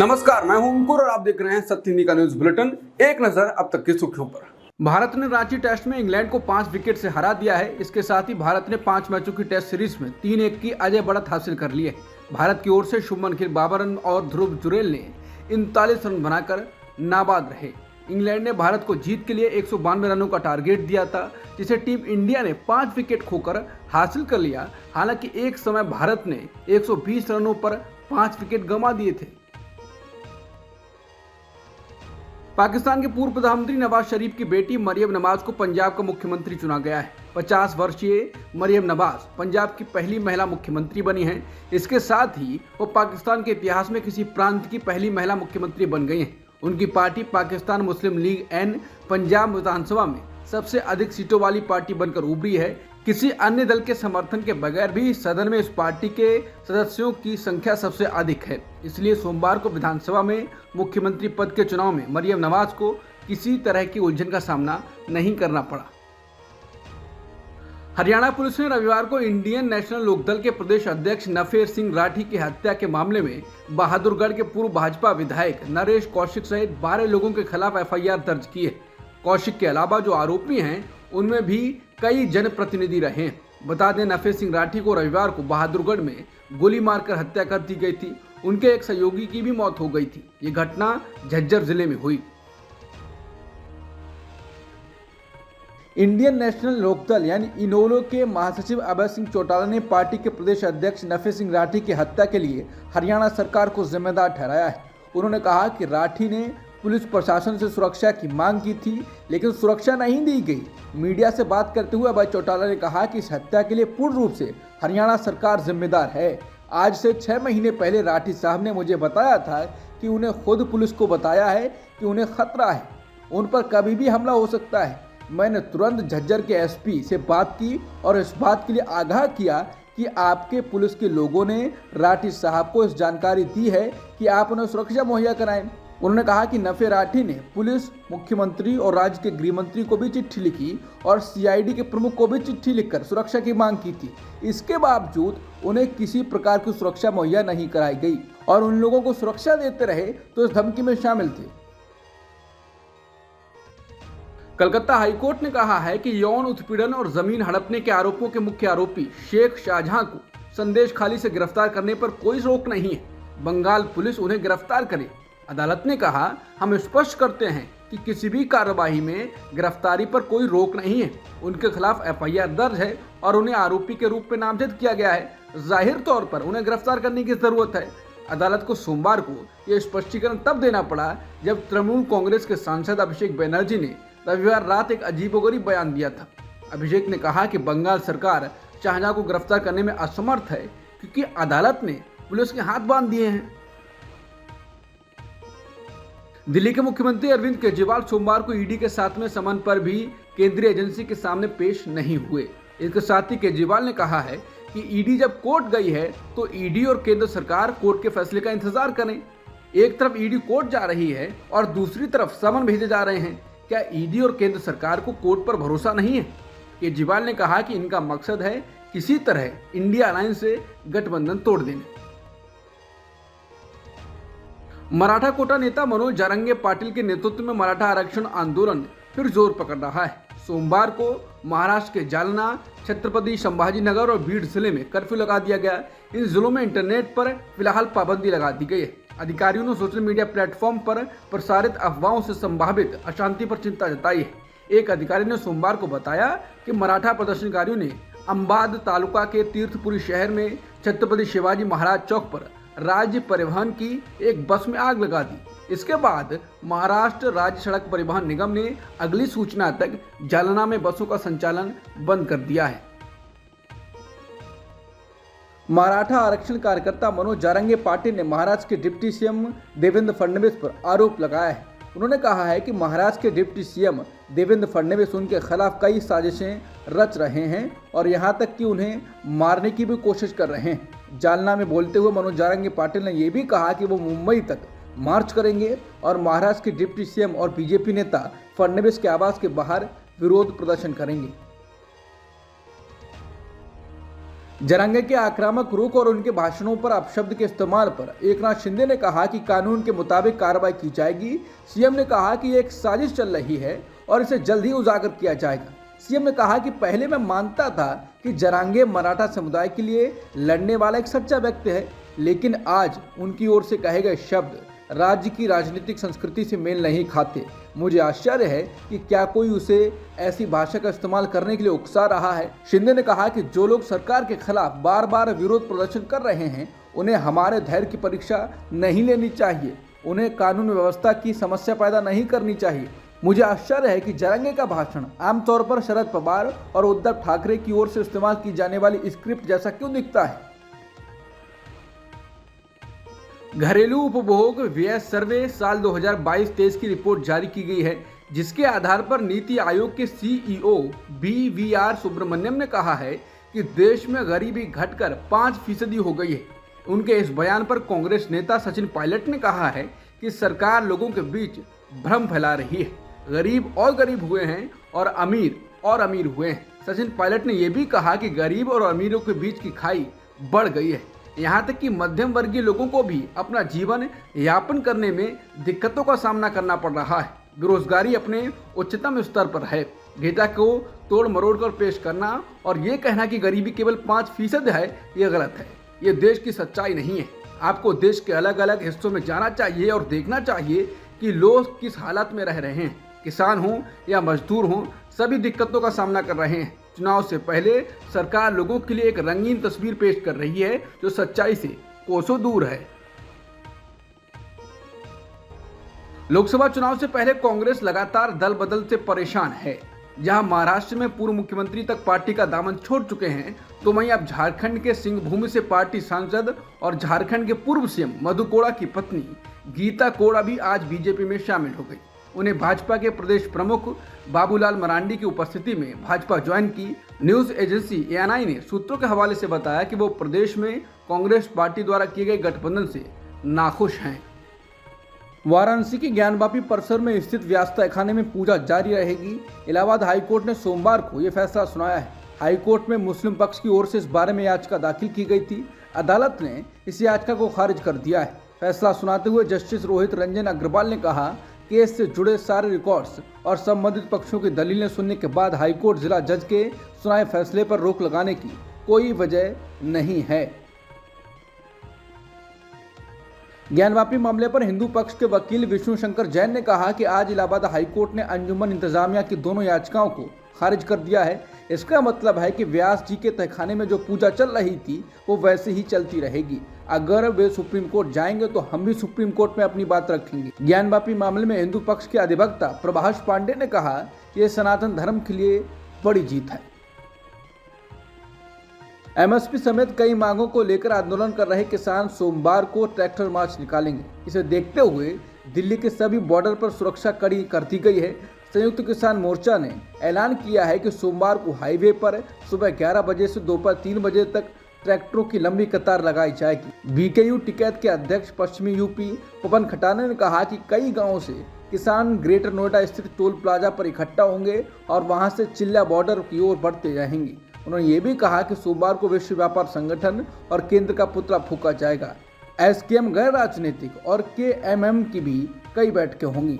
नमस्कार, मैं हूं अंकुर और आप देख रहे हैं सत्य हिंदी का न्यूज बुलेटिन। एक नजर अब तक की सुर्खियों पर। भारत ने रांची टेस्ट में इंग्लैंड को 5 विकेट से हरा दिया है। इसके साथ ही भारत ने 5 मैचों की टेस्ट सीरीज में 3-1 की अजय बढ़त हासिल कर ली है। भारत की ओर से शुभमन गिल 52 रन और ध्रुव जुरेल ने 39 रन बनाकर नाबाद रहे। इंग्लैंड ने भारत को जीत के लिए 192 रनों का टारगेट दिया था, जिसे टीम इंडिया ने 5 विकेट खोकर हासिल कर लिया। हालांकि एक समय भारत ने 120 रनों पर 5 विकेट गंवा दिए थे। पाकिस्तान के पूर्व प्रधानमंत्री नवाज शरीफ की बेटी मरियम नवाज को पंजाब का मुख्यमंत्री चुना गया है। 50 वर्षीय मरियम नवाज पंजाब की पहली महिला मुख्यमंत्री बनी हैं। इसके साथ ही वो पाकिस्तान के इतिहास में किसी प्रांत की पहली महिला मुख्यमंत्री बन गई हैं। उनकी पार्टी पाकिस्तान मुस्लिम लीग एन पंजाब विधानसभा में सबसे अधिक सीटों वाली पार्टी बनकर उभरी है। किसी अन्य दल के समर्थन के बगैर भी सदन में इस पार्टी के सदस्यों की संख्या सबसे अधिक है। इसलिए सोमवार को विधानसभा में मुख्यमंत्री पद के चुनाव में मरियम नवाज को किसी तरह की उलझन का सामना नहीं करना पड़ा। हरियाणा पुलिस ने रविवार को इंडियन नेशनल लोकदल के प्रदेश अध्यक्ष नफेर सिंह राठी की हत्या के मामले में बहादुरगढ़ के पूर्व भाजपा विधायक नरेश कौशिक सहित 12 लोगों के खिलाफ एफआईआर दर्ज की है। कौशिक के अलावा जो आरोपी हैं उनमें भी कई जनप्रतिनिधि रहे हैं। बता दें, नफेर सिंह राठी को रविवार को बहादुरगढ़ में गोली मारकर हत्या कर दी गई थी। उनके एक सहयोगी की भी मौत हो गई थी। ये घटना झज्जर जिले में हुई। इंडियन नेशनल लोकदल यानी इनेलो के महासचिव अभय सिंह चौटाला ने पार्टी के प्रदेश अध्यक्ष नफेर सिंह राठी की हत्या के लिए हरियाणा सरकार को जिम्मेदार ठहराया है। उन्होंने कहा कि राठी ने पुलिस प्रशासन से सुरक्षा की मांग की थी, लेकिन सुरक्षा नहीं दी गई। मीडिया से बात करते हुए अभय चौटाला ने कहा कि इस हत्या के लिए पूर्ण रूप से हरियाणा सरकार जिम्मेदार है। आज से 6 महीने पहले राठी साहब ने मुझे बताया था कि उन्हें खुद पुलिस को बताया है कि उन्हें खतरा है, उन पर कभी भी हमला हो सकता है। मैंने तुरंत झज्जर के एसपी से बात की और इस बात के लिए आगाह किया कि आपके पुलिस के लोगों ने राठी साहब को इस जानकारी दी है कि आप उन्हें सुरक्षा मुहैया कराएं। उन्होंने कहा कि नफेर राठी ने पुलिस, मुख्यमंत्री और राज्य के गृह मंत्री को भी चिट्ठी लिखी और सीआईडी के प्रमुख को भी चिट्ठी लिखकर सुरक्षा की मांग की थी। इसके बावजूद उन्हें किसी प्रकार की सुरक्षा मुहैया नहीं कराई गई और उन लोगों को सुरक्षा देते रहे तो इस धमकी में शामिल थे। कलकत्ता हाईकोर्ट ने कहा है कि यौन उत्पीड़न और जमीन हड़पने के आरोपों के मुख्य आरोपी शेख शाहजहां को संदेश खाली से गिरफ्तार करने पर कोई रोक नहीं है। बंगाल पुलिस उन्हें गिरफ्तार करे। अदालत ने कहा, हम स्पष्ट करते हैं कि किसी भी कार्यवाही में गिरफ्तारी पर कोई रोक नहीं है। उनके खिलाफ एफआईआर दर्ज है और उन्हें आरोपी के रूप में नामजद किया गया है। जाहिर तौर पर उन्हें गिरफ्तार करने की जरूरत है। अदालत को सोमवार को यह स्पष्टीकरण तब देना पड़ा जब तृणमूल कांग्रेस के सांसद अभिषेक बनर्जी ने रविवार रात एक अजीबोगरीब बयान दिया था। अभिषेक ने कहा कि बंगाल सरकार शाहजहां को गिरफ्तार करने में असमर्थ है क्योंकि अदालत ने पुलिस के हाथ बांध दिए हैं। दिल्ली के मुख्यमंत्री अरविंद केजरीवाल सोमवार को ईडी के 7वें समन पर भी केंद्रीय एजेंसी के सामने पेश नहीं हुए। इसके साथ ही केजरीवाल ने कहा है कि ईडी जब कोर्ट गई है तो ईडी और केंद्र सरकार कोर्ट के फैसले का इंतजार करें। एक तरफ ईडी कोर्ट जा रही है और दूसरी तरफ समन भेजे जा रहे हैं। क्या ईडी और केंद्र सरकार को कोर्ट पर भरोसा नहीं है? केजरीवाल ने कहा कि इनका मकसद है किसी तरह इंडिया अलायंस से गठबंधन तोड़ देना। मराठा कोटा नेता मनोज जारंगे पाटिल के नेतृत्व में मराठा आरक्षण आंदोलन फिर जोर पकड़ रहा है। सोमवार को महाराष्ट्र के जालना, छत्रपति संभाजीनगर और बीड जिले में कर्फ्यू लगा दिया गया। इन जिलों में इंटरनेट पर फिलहाल पाबंदी लगा दी गई है। अधिकारियों ने सोशल मीडिया प्लेटफॉर्म पर प्रसारित अफवाहों से संभावित अशांति पर चिंता जताई है। एक अधिकारी ने सोमवार को बताया कि मराठा प्रदर्शनकारियों ने अंबाद तालुका के तीर्थपुरी शहर में छत्रपति शिवाजी महाराज चौक पर राज्य परिवहन की एक बस में आग लगा दी। इसके बाद महाराष्ट्र राज्य सड़क परिवहन निगम ने अगली सूचना तक जालना में बसों का संचालन बंद कर दिया है। मराठा आरक्षण कार्यकर्ता मनोज जारंगे पाटिल ने महाराष्ट्र के डिप्टी सीएम देवेंद्र फडणवीस पर आरोप लगाया है। उन्होंने कहा है कि महाराष्ट्र के डिप्टी सीएम देवेंद्र फडणवीस उनके खिलाफ कई साजिशें रच रहे हैं और यहां तक कि उन्हें मारने की भी कोशिश कर रहे हैं। जालना में बोलते हुए मनोज जारंगे पाटिल ने यह भी कहा कि वो मुंबई तक मार्च करेंगे और महाराष्ट्र के डिप्टी सीएम और बीजेपी नेता फडणवीस के आवास के बाहर विरोध प्रदर्शन करेंगे। जरांगे के आक्रामक रुख और उनके भाषणों पर अपशब्द के इस्तेमाल पर एकनाथ शिंदे ने कहा कि कानून के मुताबिक कार्रवाई की जाएगी। सीएम ने कहा कि एक साजिश चल रही है और इसे जल्द ही उजागर किया जाएगा। सीएम ने कहा कि पहले मैं मानता था कि जरांगे मराठा समुदाय के लिए लड़ने वाला एक सच्चा व्यक्ति है, लेकिन आज उनकी ओर से कहे गए शब्द राज्य की राजनीतिक संस्कृति से मेल नहीं खाते। मुझे आश्चर्य है कि क्या कोई उसे ऐसी भाषा का इस्तेमाल करने के लिए उकसा रहा है। शिंदे ने कहा कि जो लोग सरकार के खिलाफ बार बार विरोध प्रदर्शन कर रहे हैं, उन्हें हमारे धैर्य की परीक्षा नहीं लेनी चाहिए। उन्हें कानून व्यवस्था की समस्या पैदा नहीं करनी चाहिए। मुझे आश्चर्य है कि जरांगे का भाषण आमतौर पर शरद पवार और उद्धव ठाकरे की ओर से इस्तेमाल की जाने वाली स्क्रिप्ट जैसा क्यों दिखता है। घरेलू उपभोग व्यय सर्वे साल 2022-23 की रिपोर्ट जारी की गई है, जिसके आधार पर नीति आयोग के सीईओ BVR सुब्रमण्यम ने कहा है कि देश में गरीबी घटकर 5% हो गई है। उनके इस बयान पर कांग्रेस नेता सचिन पायलट ने कहा है कि सरकार लोगों के बीच भ्रम फैला रही है। गरीब और गरीब हुए हैं और अमीर हुए हैं। सचिन पायलट ने यह भी कहा कि गरीब और अमीरों के बीच की खाई बढ़ गई है। यहाँ तक कि मध्यम वर्गीय लोगों को भी अपना जीवन यापन करने में दिक्कतों का सामना करना पड़ रहा है। बेरोजगारी अपने उच्चतम स्तर पर है। डेटा को तोड़ मरोड़ कर पेश करना और ये कहना कि गरीबी केवल 5% है, ये गलत है। ये देश की सच्चाई नहीं है। आपको देश के अलग अलग हिस्सों में जाना चाहिए और देखना चाहिए कि लोग किस हालत में रह रहे हैं। किसान हों या मजदूर हों, सभी दिक्कतों का सामना कर रहे हैं। चुनाव से पहले सरकार लोगों के लिए एक रंगीन तस्वीर पेश कर रही है जो सच्चाई से कोसों दूर है। लोकसभा चुनाव से पहले कांग्रेस लगातार दल बदल से परेशान है। जहां महाराष्ट्र में पूर्व मुख्यमंत्री तक पार्टी का दामन छोड़ चुके हैं, तो वहीं अब झारखंड के सिंहभूम से पार्टी सांसद और झारखंड के पूर्व सीएम मधु कोड़ा की पत्नी गीता कोड़ा भी आज बीजेपी में शामिल हो गई। उन्हें भाजपा के प्रदेश प्रमुख बाबूलाल मरांडी की उपस्थिति में भाजपा ज्वाइन की। न्यूज एजेंसी ANI ने सूत्रों के हवाले से बताया कि वो प्रदेश में कांग्रेस पार्टी द्वारा किए गए गठबंधन से नाखुश हैं। वाराणसी के ज्ञानवापी परिसर में स्थित व्यास तहखाने में पूजा जारी रहेगी। इलाहाबाद हाईकोर्ट ने सोमवार को यह फैसला सुनाया है। हाईकोर्ट में मुस्लिम पक्ष की ओर से इस बारे में याचिका दाखिल की गई थी। अदालत ने इस याचिका को खारिज कर दिया है। फैसला सुनाते हुए जस्टिस रोहित रंजन अग्रवाल ने कहा, केस से जुड़े सारे रिकॉर्ड्स और संबंधित पक्षों की दलीलें सुनने के बाद हाईकोर्ट जिला जज के सुनाए फैसले पर रोक लगाने की कोई वजह नहीं है। ज्ञानवापी मामले पर हिंदू पक्ष के वकील विष्णु शंकर जैन ने कहा कि आज इलाहाबाद हाईकोर्ट ने अंजुमन इंतजामिया की दोनों याचिकाओं को खारिज कर दिया है। इसका मतलब है कि व्यास जी के तहखाने में जो पूजा चल रही थी वो वैसे ही चलती रहेगी। अगर वे सुप्रीम कोर्ट जाएंगे तो हम भी सुप्रीम कोर्ट में अपनी बात रखेंगे। ज्ञानवापी मामले में हिंदू पक्ष के अधिवक्ता प्रभाष पांडे ने कहा कि यह सनातन धर्म के लिए बड़ी जीत है। MSP समेत कई मांगों को लेकर आंदोलन कर रहे किसान सोमवार को ट्रैक्टर मार्च निकालेंगे। इसे देखते हुए दिल्ली के सभी बॉर्डर पर सुरक्षा कड़ी कर दी गई है। संयुक्त किसान मोर्चा ने ऐलान किया है कि सोमवार को हाईवे पर सुबह 11 बजे से दोपहर 3 बजे तक ट्रैक्टरों की लंबी कतार लगाई जाएगी। BKU टिकैत के अध्यक्ष पश्चिमी यूपी पवन खटाना ने कहा कि कई गांवों से किसान ग्रेटर नोएडा स्थित टोल प्लाजा पर इकट्ठा होंगे और वहां से चिल्ला बॉर्डर की ओर बढ़ते जाएंगे। उन्होंने ये भी कहा कि सोमवार को विश्व व्यापार संगठन और केंद्र का पुतला फूंका जाएगा। SKM गैर राजनीतिक और KMM की भी कई बैठकें होंगी।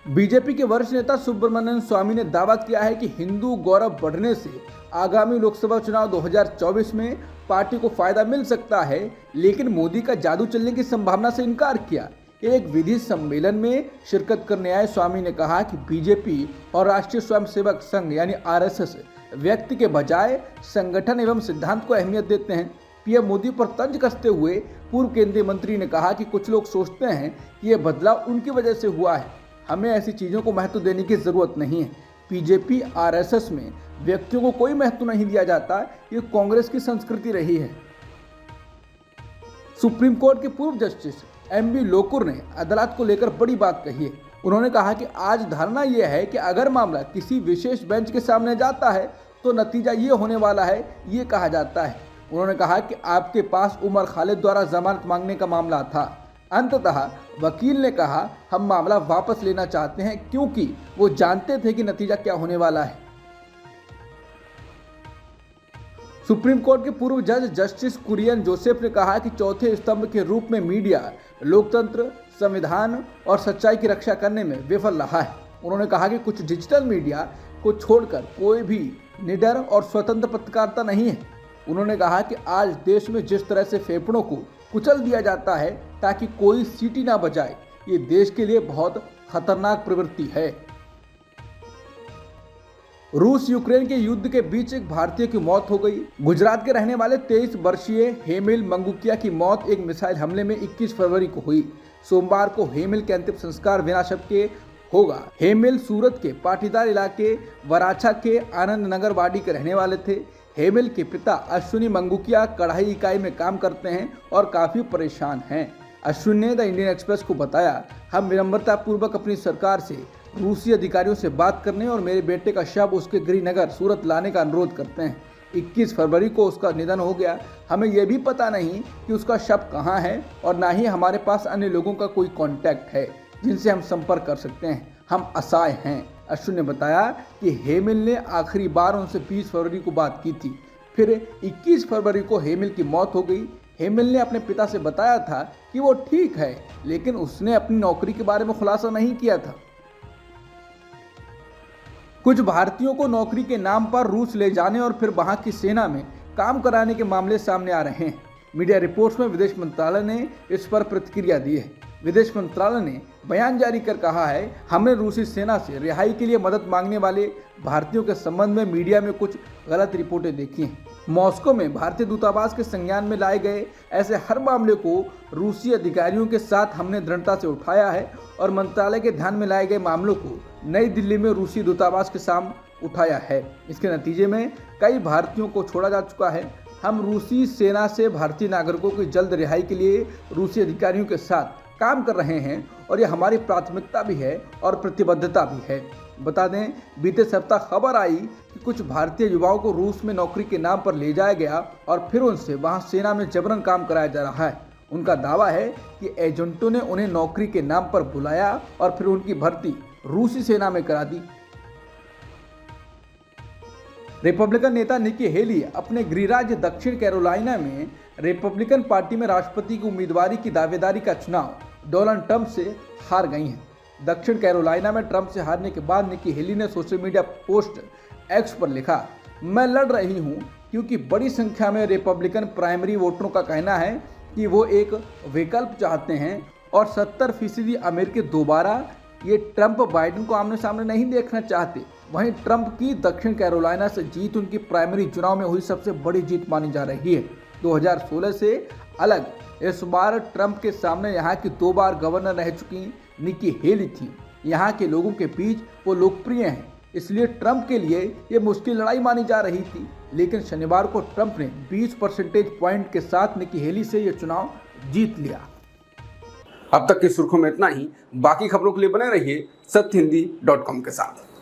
बीजेपी के वरिष्ठ नेता सुब्रमण्यम स्वामी ने दावा किया है कि हिंदू गौरव बढ़ने से आगामी लोकसभा चुनाव 2024 में पार्टी को फायदा मिल सकता है, लेकिन मोदी का जादू चलने की संभावना से इनकार किया। एक विधि सम्मेलन में शिरकत करने आए स्वामी ने कहा कि बीजेपी और राष्ट्रीय स्वयंसेवक संघ यानी RSS व्यक्ति के बजाय संगठन एवं सिद्धांत को अहमियत देते हैं। PM मोदी पर तंज कसते हुए पूर्व केंद्रीय मंत्री ने कहा कि कुछ लोग सोचते हैं कि यह बदलाव उनकी वजह से हुआ है। हमें ऐसी चीज़ों को महत्व देने की ज़रूरत नहीं है। BJP RSS में व्यक्तियों को कोई महत्व नहीं दिया जाता, ये कांग्रेस की संस्कृति रही है। सुप्रीम कोर्ट के पूर्व जस्टिस MB लोकुर ने अदालत को लेकर बड़ी बात कही है। उन्होंने कहा कि आज धारणा यह है कि अगर मामला किसी विशेष बेंच के सामने जाता है तो नतीजा ये होने वाला है, ये कहा जाता है। उन्होंने कहा कि आपके पास उमर खालिद द्वारा जमानत मांगने का मामला था। अंततः वकील ने कहा हम मामला वापस लेना चाहते हैं क्योंकि वो जानते थे कि नतीजा क्या होने वाला है। सुप्रीम कोर्ट के पूर्व जज जस्टिस कुरियन जोसेफ ने कहा कि चौथे स्तंभ के रूप में मीडिया लोकतंत्र, संविधान और सच्चाई की रक्षा करने में विफल रहा है। उन्होंने कहा कि कुछ डिजिटल मीडिया को छोड़कर कोई भी निडर और स्वतंत्र पत्रकारिता नहीं है। उन्होंने कहा कि आज देश में जिस तरह से फेफड़ों को कुचल दिया जाता है ताकि कोई सीटी ना बजाए, ये देश के लिए बहुत खतरनाक प्रवृत्ति है। रूस यूक्रेन के युद्ध के बीच एक भारतीय की मौत हो गई। गुजरात के रहने वाले 23 वर्षीय हेमिल मंगुकिया की मौत एक मिसाइल हमले में 21 फरवरी को हुई। सोमवार को हेमिल के अंतिम संस्कार बिना शव के होगा। हेमिल सूरत के पाटीदार इलाके वराछा के आनंद नगर वाडी के रहने वाले थे। हेमिल के पिता अश्विनी मंगुकिया कढ़ाई इकाई में काम करते हैं और काफी परेशान हैं। अश्विन ने द इंडियन एक्सप्रेस को बताया, हम विनम्रतापूर्वक अपनी सरकार से रूसी अधिकारियों से बात करने और मेरे बेटे का शव उसके गृहनगर सूरत लाने का अनुरोध करते हैं। 21 फरवरी को उसका निधन हो गया। हमें यह भी पता नहीं कि उसका शव कहाँ है और ना ही हमारे पास अन्य लोगों का कोई कांटेक्ट है जिनसे हम संपर्क कर सकते हैं। हम असहाय हैं। अश्विन ने बताया कि हेमिल ने आखिरी बार उनसे 20 फरवरी को बात की थी। फिर 21 फरवरी को हेमिल की मौत हो गई। हेमिल ने अपने पिता से बताया था कि वो ठीक है, लेकिन उसने अपनी नौकरी के बारे में खुलासा नहीं किया था। कुछ भारतीयों को नौकरी के नाम पर रूस ले जाने और फिर वहां की सेना में काम कराने के मामले सामने आ रहे हैं। मीडिया रिपोर्ट्स में विदेश मंत्रालय ने इस पर प्रतिक्रिया दी है। विदेश मंत्रालय ने बयान जारी कर कहा है, हमने रूसी सेना से रिहाई के लिए मदद मांगने वाले भारतीयों के संबंध में मीडिया में कुछ गलत रिपोर्टें देखी हैं। मॉस्को में भारतीय दूतावास के संज्ञान में लाए गए ऐसे हर मामले को रूसी अधिकारियों के साथ हमने दृढ़ता से उठाया है और मंत्रालय के ध्यान में लाए गए मामलों को नई दिल्ली में रूसी दूतावास के सामने उठाया है। इसके नतीजे में कई भारतीयों को छोड़ा जा चुका है। हम रूसी सेना से भारतीय नागरिकों की जल्द रिहाई के लिए रूसी अधिकारियों के साथ काम कर रहे हैं और यह हमारी प्राथमिकता भी है और प्रतिबद्धता भी है। बता दें, बीते सप्ताह खबर आई कि कुछ भारतीय युवाओं को रूस में नौकरी के नाम पर ले जाया गया और फिर उनसे वहां सेना में जबरन काम कराया जा रहा है। उनका दावा है कि एजेंटों ने उन्हें नौकरी के नाम पर बुलाया और फिर उनकी भर्ती रूसी सेना में करा दी। रिपब्लिकन नेता निकी हेली अपने गृह राज्य दक्षिण कैरोलिना में रिपब्लिकन पार्टी में राष्ट्रपति की उम्मीदवारी की दावेदारी का चुनाव डोनाल्ड ट्रंप से हार गई हैं। दक्षिण कैरोलिना में ट्रंप से हारने के बाद निकी हेली ने सोशल मीडिया पोस्ट एक्स पर लिखा, मैं लड़ रही हूं क्योंकि बड़ी संख्या में रिपब्लिकन प्राइमरी वोटरों का कहना है कि वो एक विकल्प चाहते हैं और 70% अमेरिकी दोबारा ये ट्रंप बाइडेन को आमने सामने नहीं देखना चाहते। वहीं ट्रंप की दक्षिण कैरोलिना से जीत उनकी प्राइमरी चुनाव में हुई सबसे बड़ी जीत मानी जा रही है। 2016 से अलग इस बार ट्रंप के सामने यहाँ की 2 बार गवर्नर रह चुकी निकी हेली थी। यहाँ के लोगों के बीच वो लोकप्रिय हैं, इसलिए ट्रंप के लिए ये मुश्किल लड़ाई मानी जा रही थी। लेकिन शनिवार को ट्रंप ने 20 परसेंटेज पॉइंट के साथ निकी हेली से ये चुनाव जीत लिया। अब तक की सुर्खियों में इतना ही। बाकी खबरों के लिए बने रहिए सत्यहिंदी.com के साथ।